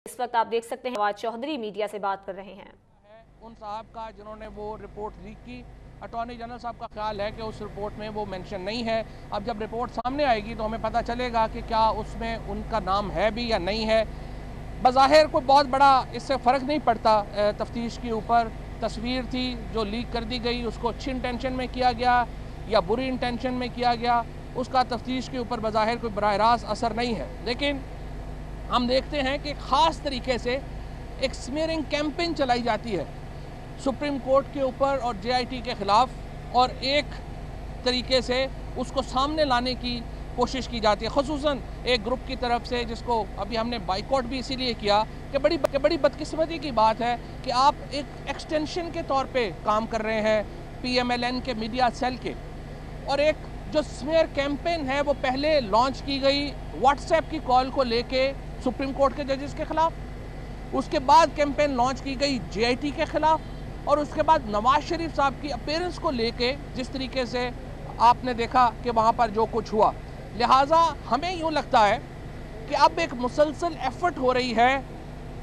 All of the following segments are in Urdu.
اس وقت آپ دیکھ سکتے ہیں فواد چودھری میڈیا سے بات کر رہے ہیں۔ ان صاحب کا جنہوں نے وہ رپورٹ لیک کی، اٹارنی جنرل صاحب کا خیال ہے کہ اس رپورٹ میں وہ مینشن نہیں ہے۔ اب جب رپورٹ سامنے آئے گی تو ہمیں پتہ چلے گا کہ کیا اس میں ان کا نام ہے بھی یا نہیں ہے۔ بظاہر کوئی بہت بڑا اس سے فرق نہیں پڑتا تفتیش کے اوپر۔ تصویر تھی جو لیک کر دی گئی، اس کو اچھی انٹینشن میں کیا گیا یا بری انٹینشن میں کیا گیا، اس کا تفتیش کے اوپر بظاہر کوئی براہ راست اثر نہیں ہے۔ لیکن ہم دیکھتے ہیں کہ خاص طریقے سے ایک سمیئرنگ کیمپین چلائی جاتی ہے سپریم کورٹ کے اوپر اور جے آئی ٹی کے خلاف، اور ایک طریقے سے اس کو سامنے لانے کی کوشش کی جاتی ہے، خصوصاً ایک گروپ کی طرف سے جس کو ابھی ہم نے بائیکاٹ بھی اسی لیے کیا کہ بڑی بدقسمتی کی بات ہے کہ آپ ایک ایکسٹینشن کے طور پہ کام کر رہے ہیں پی ایم ایل این کے میڈیا سیل کے، اور ایک جو سمیئر کیمپین ہے وہ پہلے لانچ کی گئی واٹس ایپ کی کال کو لے کے سپریم کورٹ کے ججز کے خلاف، اس کے بعد کیمپین لانچ کی گئی جے آئی ٹی کے خلاف، اور اس کے بعد نواز شریف صاحب کی اپیرنس کو لے کے جس طریقے سے آپ نے دیکھا کہ وہاں پر جو کچھ ہوا۔ لہٰذا ہمیں یوں لگتا ہے کہ اب ایک مسلسل ایفرٹ ہو رہی ہے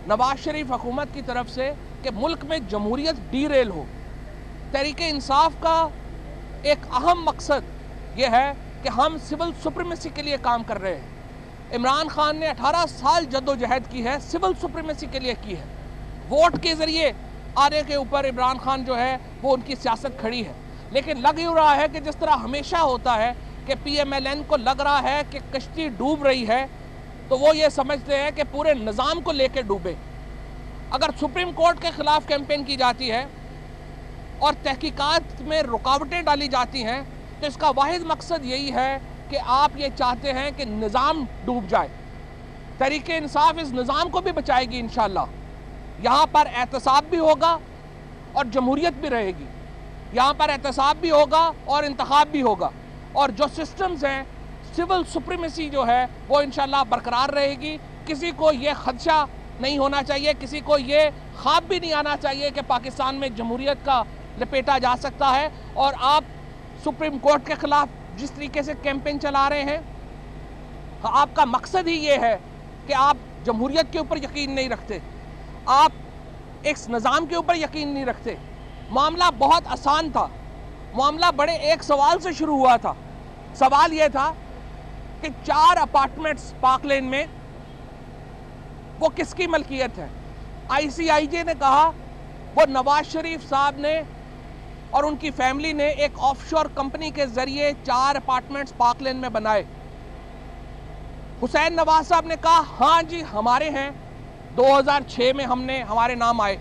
نواز شریف حکومت کی طرف سے کہ ملک میں جمہوریت ڈی ریل ہو۔ تحریک انصاف کا ایک اہم مقصد یہ ہے کہ ہم سول سپریمیسی کے لیے کام کر رہے ہیں۔ عمران خان نے 18 سال جدوجہد کی ہے، سول سپریمیسی کے لیے کی ہے۔ ووٹ کے ذریعے آنے کے اوپر عمران خان جو ہے وہ ان کی سیاست کھڑی ہے، لیکن لگ یوں رہا ہے کہ جس طرح ہمیشہ ہوتا ہے کہ پی ایم ایل این کو لگ رہا ہے کہ کشتی ڈوب رہی ہے تو وہ یہ سمجھتے ہیں کہ پورے نظام کو لے کے ڈوبے۔ اگر سپریم کورٹ کے خلاف کیمپین کی جاتی ہے اور تحقیقات میں رکاوٹیں ڈالی جاتی ہیں تو اس کا واحد مقصد یہی ہے کہ آپ یہ چاہتے ہیں کہ نظام ڈوب جائے۔ تحریک انصاف اس نظام کو بھی بچائے گی انشاءاللہ۔ یہاں پر احتساب بھی ہوگا اور جمہوریت بھی رہے گی، یہاں پر احتساب بھی ہوگا اور انتخاب بھی ہوگا، اور جو سسٹمز ہیں سول سپریمیسی جو ہے وہ انشاءاللہ برقرار رہے گی۔ کسی کو یہ خدشہ نہیں ہونا چاہیے، کسی کو یہ خواب بھی نہیں آنا چاہیے کہ پاکستان میں جمہوریت کا لپیٹا جا سکتا ہے۔ اور آپ سپریم کورٹ کے خلاف جس طریقے سے کیمپین چلا رہے ہیں، آپ کا مقصد ہی یہ ہے کہ آپ جمہوریت کے اوپر یقین نہیں رکھتے، آپ اس نظام کے اوپر یقین نہیں رکھتے۔ معاملہ بہت آسان تھا، معاملہ بڑے ایک سوال سے شروع ہوا تھا۔ سوال یہ تھا کہ 4 اپارٹمنٹس پارک لین میں وہ کس کی ملکیت ہے؟ آئی سی آئی جے نے کہا وہ نواز شریف صاحب نے اور ان کی فیملی نے ایک آف شور کمپنی کے ذریعے 4 اپارٹمنٹس پارک لین میں بنائے۔ حسین نواز صاحب نے کہا ہاں جی ہمارے ہیں، 2006 میں ہمارے نام آئے۔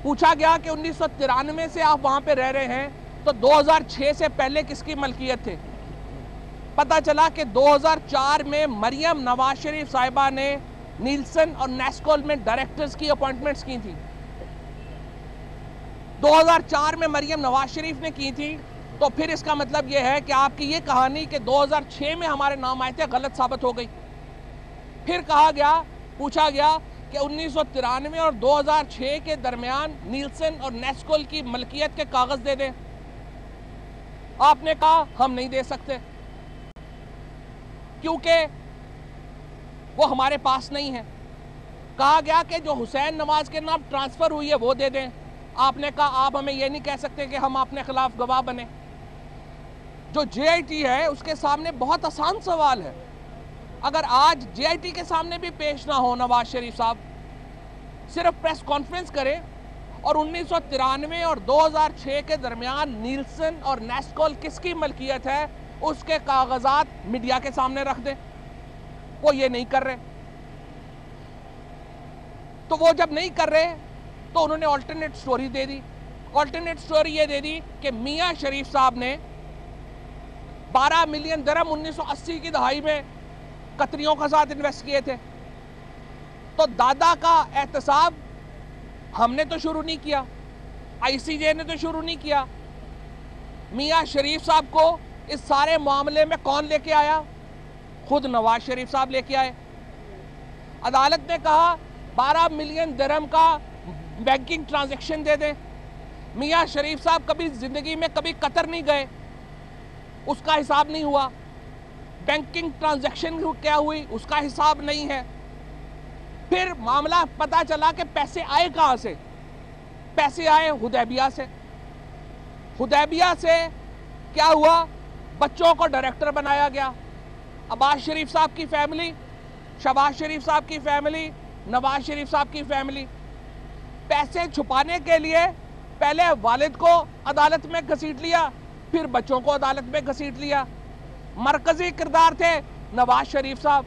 پوچھا گیا کہ 1993 سے آپ وہاں پہ رہ رہے ہیں تو 2006 سے پہلے کس کی ملکیت تھے؟ پتہ چلا کہ 2004 میں مریم نواز شریف صاحبہ نے نیلسن اور نیسکول میں ڈائریکٹرز کی اپوائنٹمنٹس کی تھی۔ 2004 میں مریم نواز شریف نے کی تھی، تو پھر اس کا مطلب یہ ہے کہ آپ کی یہ کہانی کہ 2006 میں ہمارے نام آئے تھے غلط ثابت ہو گئی۔ پھر کہا گیا، پوچھا گیا کہ 1993 اور 2006 کے درمیان نیلسن اور نیسکول کی ملکیت کے کاغذ دے دیں۔ آپ نے کہا ہم نہیں دے سکتے کیونکہ وہ ہمارے پاس نہیں ہے۔ کہا گیا کہ جو حسین نواز کے نام ٹرانسفر ہوئی ہے وہ دے دیں۔ آپ نے کہا آپ ہمیں یہ نہیں کہہ سکتے کہ ہم اپنے خلاف گواہ بنے۔ جو جے آئی ٹی ہے اس کے سامنے بہت آسان سوال ہے، اگر آج جے آئی ٹی کے سامنے بھی پیش نہ ہو نواز شریف صاحب، صرف پریس کانفرنس کریں اور 1993 اور 2006 کے درمیان نیلسن اور نیسکول کس کی ملکیت ہے اس کے کاغذات میڈیا کے سامنے رکھ دیں۔ وہ یہ نہیں کر رہے، تو وہ جب نہیں کر رہے تو انہوں نے آلٹرنیٹ سٹوری دے دی۔ آلٹرنیٹ سٹوری یہ دے دی کہ میاں شریف صاحب نے 12 ملین درہم 1980 کی دہائی میں قطریوں کے ساتھ انویسٹ کیے تھے۔ تو دادا کا احتساب ہم نے تو شروع نہیں کیا، آئی سی جے نے تو شروع نہیں کیا۔ میاں شریف صاحب کو اس سارے معاملے میں کون لے کے آیا؟ خود نواز شریف صاحب لے کے آئے۔ عدالت نے کہا 12 ملین درہم کا بینکنگ ٹرانزیکشن دے دیں۔ میاں شریف صاحب کبھی زندگی میں کبھی قطر نہیں گئے، اس کا حساب نہیں ہوا۔ بینکنگ ٹرانزیکشن کیا ہوئی اس کا حساب نہیں ہے۔ پھر معاملہ پتا چلا کہ پیسے آئے کہاں سے؟ پیسے آئے حدیبیہ سے. حدیبیہ سے کیا ہوا؟ بچوں کو ڈائریکٹر بنایا گیا. عباس شریف صاحب کی فیملی، شہباز شریف صاحب کی فیملی، نواز شریف صاحب کی فیملی پیسے چھپانے کے لیے پہلے والد کو عدالت میں گھسیٹ لیا، پھر بچوں کو عدالت میں گھسیٹ لیا. مرکزی کردار تھے نواز شریف صاحب.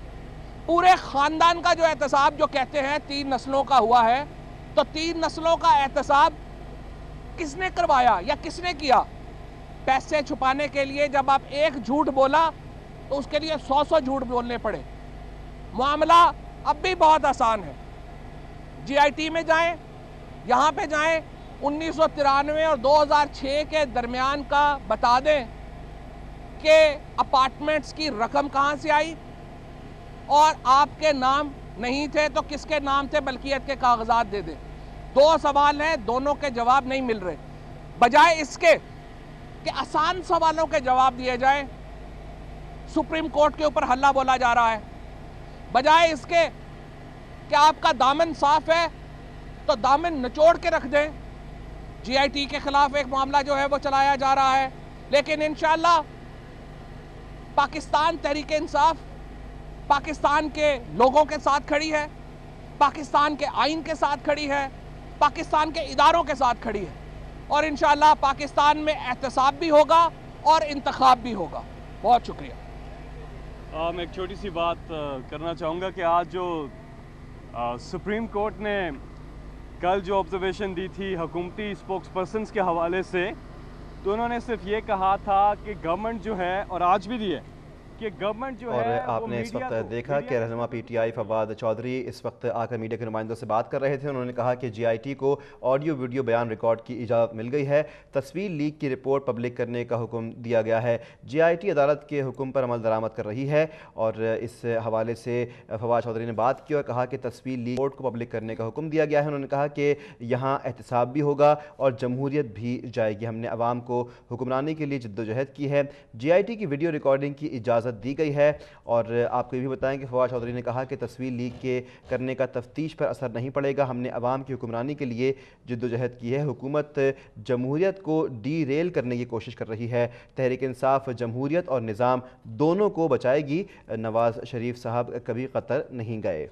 پورے خاندان کا جو احتساب جو کہتے ہیں 3 نسلوں کا ہوا ہے، تو 3 نسلوں کا احتساب کس نے کروایا یا کس نے کیا؟ پیسے چھپانے کے لیے جب آپ ایک جھوٹ بولا تو اس کے لیے 100 جھوٹ بولنے پڑے. معاملہ اب بھی بہت آسان ہے. جی آئی ٹی میں جائیں، یہاں پہ جائیں، 1993 اور 2006 کے درمیان کا بتا دیں کہ اپارٹمنٹس کی رقم کہاں سے آئی، اور آپ کے نام نہیں تھے تو کس کے نام تھے ملکیت کے کاغذات دے دیں. 2 سوال ہیں، دونوں کے جواب نہیں مل رہے. بجائے اس کے کہ آسان سوالوں کے جواب دیے جائیں، سپریم کورٹ کے اوپر ہلہ بولا جا رہا ہے. بجائے اس کے کہ آپ کا دامن صاف ہے تو دامن نچوڑ کے رکھ دیں. جی آئی ٹی کے خلاف ایک معاملہ جو ہے وہ چلایا جا رہا ہے، لیکن انشاءاللہ پاکستان تحریک انصاف پاکستان کے لوگوں کے ساتھ کھڑی ہے، پاکستان کے آئین کے ساتھ کھڑی ہے، پاکستان کے اداروں کے ساتھ کھڑی ہے، اور انشاءاللہ پاکستان میں احتساب بھی ہوگا اور انتخاب بھی ہوگا. بہت شکریہ. میں ایک چھوٹی سی بات کرنا چاہوں گا کہ آج جو سپریم کورٹ نے کل جو آبزرویشن دی تھی حکومتی اسپوکس پرسنز کے حوالے سے، تو انہوں نے صرف یہ کہا تھا کہ گورنمنٹ جو ہے، اور آج بھی دی ہے کہ گورنمنٹ جو اور ہے، آپ نے اس وقت دیکھا کہ رہنما پی ٹی آئی فواد چودھری اس وقت آ کر میڈیا کے نمائندوں سے بات کر رہے تھے. انہوں نے کہا کہ جی آئی ٹی کو آڈیو ویڈیو بیان ریکارڈ کی اجازت مل گئی ہے، تصویر لیک کی رپورٹ پبلک کرنے کا حکم دیا گیا ہے. جی آئی ٹی عدالت کے حکم پر عمل درآمد کر رہی ہے، اور اس حوالے سے فواد چودھری نے بات کی اور کہا کہ تصویر لیک رپورٹ کو پبلک کرنے کا حکم دیا گیا ہے. انہوں نے کہا کہ یہاں احتساب بھی ہوگا اور جمہوریت بھی جائے گی. ہم نے عوام کو حکمرانی کے لیے جدوجہد کی ہے. جی آئی ٹی کی ویڈیو ریکارڈنگ کی اجازت دی گئی ہے. اور آپ کو یہ بھی بتائیں کہ فواد چودھری نے کہا کہ تصویر لیک کے کرنے کا تفتیش پر اثر نہیں پڑے گا. ہم نے عوام کی حکمرانی کے لیے جدوجہد کی ہے. حکومت جمہوریت کو ڈی ریل کرنے کی کوشش کر رہی ہے. تحریک انصاف جمہوریت اور نظام دونوں کو بچائے گی. نواز شریف صاحب کبھی قطر نہیں گئے.